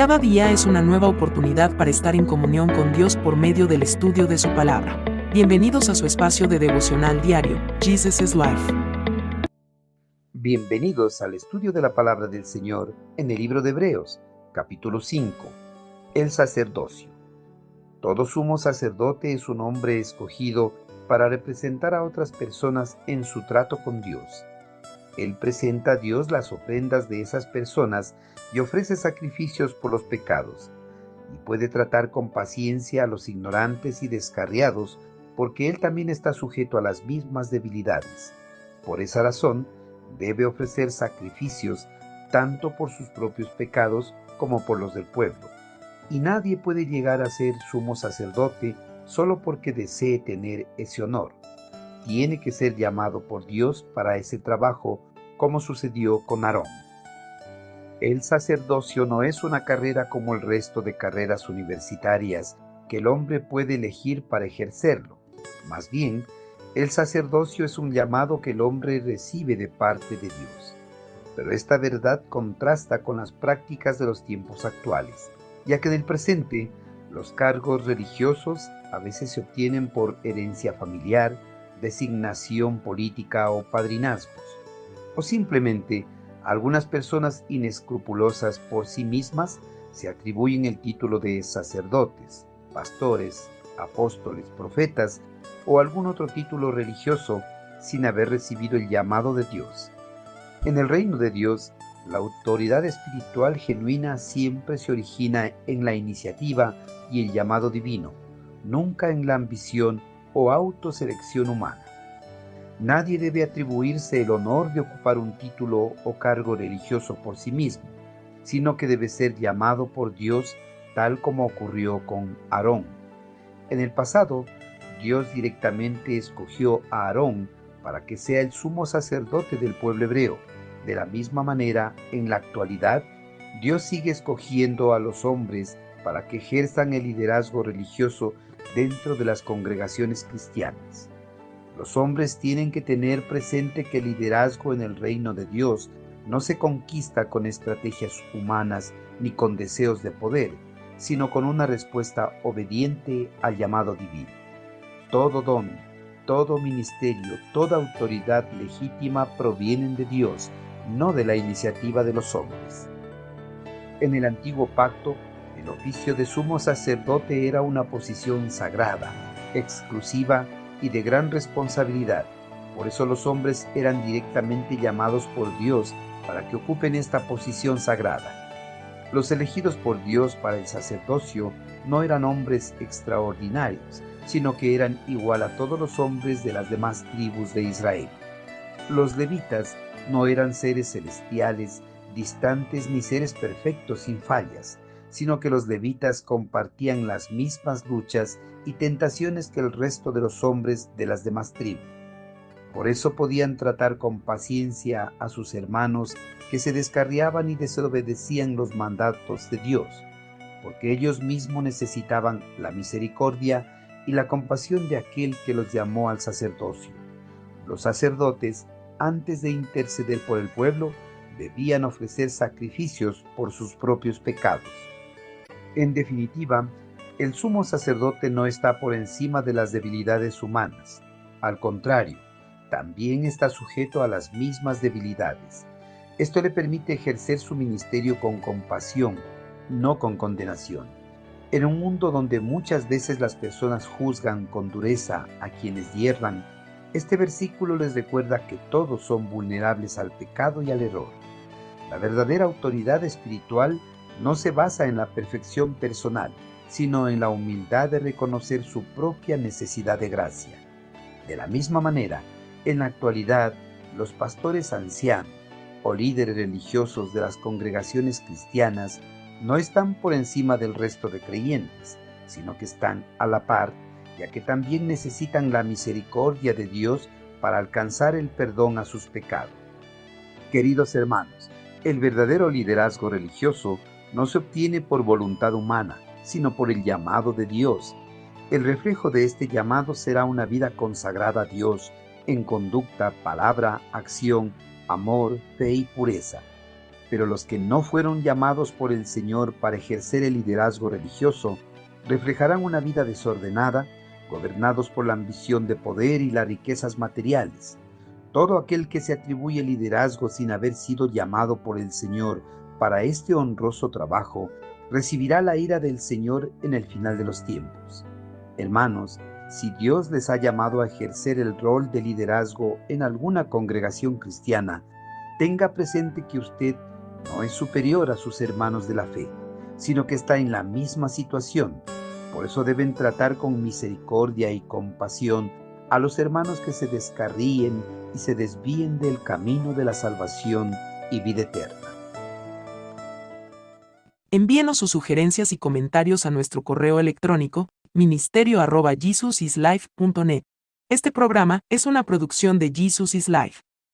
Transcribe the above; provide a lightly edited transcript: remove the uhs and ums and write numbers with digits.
Cada día es una nueva oportunidad para estar en comunión con Dios por medio del estudio de su palabra. Bienvenidos a su espacio de devocional diario, Jesus is Life. Bienvenidos al estudio de la palabra del Señor en el libro de Hebreos, capítulo 5. El sacerdocio. Todo sumo sacerdote es un hombre escogido para representar a otras personas en su trato con Dios. Él presenta a Dios las ofrendas de esas personas y ofrece sacrificios por los pecados, y puede tratar con paciencia a los ignorantes y descarriados, porque él también está sujeto a las mismas debilidades. Por esa razón, debe ofrecer sacrificios tanto por sus propios pecados como por los del pueblo. Y nadie puede llegar a ser sumo sacerdote solo porque desee tener ese honor. Tiene que ser llamado por Dios para ese trabajo, como sucedió con Aarón. El sacerdocio no es una carrera como el resto de carreras universitarias que el hombre puede elegir para ejercerlo. Más bien, el sacerdocio es un llamado que el hombre recibe de parte de Dios. Pero esta verdad contrasta con las prácticas de los tiempos actuales, ya que en el presente los cargos religiosos a veces se obtienen por herencia familiar, designación política o padrinazgos, o simplemente algunas personas inescrupulosas por sí mismas se atribuyen el título de sacerdotes, pastores, apóstoles, profetas o algún otro título religioso sin haber recibido el llamado de Dios. En el reino de Dios, la autoridad espiritual genuina siempre se origina en la iniciativa y el llamado divino, nunca en la ambición o autoselección humana. Nadie debe atribuirse el honor de ocupar un título o cargo religioso por sí mismo, sino que debe ser llamado por Dios, tal como ocurrió con Aarón. En el pasado, Dios directamente escogió a Aarón para que sea el sumo sacerdote del pueblo hebreo. De la misma manera, en la actualidad, Dios sigue escogiendo a los hombres para que ejerzan el liderazgo religioso dentro de las congregaciones cristianas. Los hombres tienen que tener presente que el liderazgo en el reino de Dios no se conquista con estrategias humanas ni con deseos de poder, sino con una respuesta obediente al llamado divino. Todo don, todo ministerio, toda autoridad legítima provienen de Dios, no de la iniciativa de los hombres. En el antiguo pacto, el oficio de sumo sacerdote era una posición sagrada, exclusiva y de gran responsabilidad. Por eso los hombres eran directamente llamados por Dios para que ocupen esta posición sagrada. Los elegidos por Dios para el sacerdocio no eran hombres extraordinarios, sino que eran igual a todos los hombres de las demás tribus de Israel. Los levitas no eran seres celestiales, distantes ni seres perfectos sin fallas, sino que los levitas compartían las mismas luchas y tentaciones que el resto de los hombres de las demás tribus. Por eso podían tratar con paciencia a sus hermanos que se descarriaban y desobedecían los mandatos de Dios, porque ellos mismos necesitaban la misericordia y la compasión de aquel que los llamó al sacerdocio. Los sacerdotes, antes de interceder por el pueblo, debían ofrecer sacrificios por sus propios pecados. En definitiva, el sumo sacerdote no está por encima de las debilidades humanas. Al contrario, también está sujeto a las mismas debilidades. Esto le permite ejercer su ministerio con compasión, no con condenación. En un mundo donde muchas veces las personas juzgan con dureza a quienes hierran, este versículo les recuerda que todos son vulnerables al pecado y al error. La verdadera autoridad espiritual no se basa en la perfección personal, sino en la humildad de reconocer su propia necesidad de gracia. De la misma manera, en la actualidad, los pastores ancianos o líderes religiosos de las congregaciones cristianas no están por encima del resto de creyentes, sino que están a la par, ya que también necesitan la misericordia de Dios para alcanzar el perdón a sus pecados. Queridos hermanos, el verdadero liderazgo religioso no se obtiene por voluntad humana, sino por el llamado de Dios. El reflejo de este llamado será una vida consagrada a Dios en conducta, palabra, acción, amor, fe y pureza. Pero los que no fueron llamados por el Señor para ejercer el liderazgo religioso reflejarán una vida desordenada, gobernados por la ambición de poder y las riquezas materiales. Todo aquel que se atribuye liderazgo sin haber sido llamado por el Señor para este honroso trabajo, recibirá la ira del Señor en el final de los tiempos. Hermanos, si Dios les ha llamado a ejercer el rol de liderazgo en alguna congregación cristiana, tenga presente que usted no es superior a sus hermanos de la fe, sino que está en la misma situación. Por eso deben tratar con misericordia y compasión a los hermanos que se descarríen y se desvíen del camino de la salvación y vida eterna. Envíenos sus sugerencias y comentarios a nuestro correo electrónico ministerio@jesusislife.net. Este programa es una producción de Jesus is Life.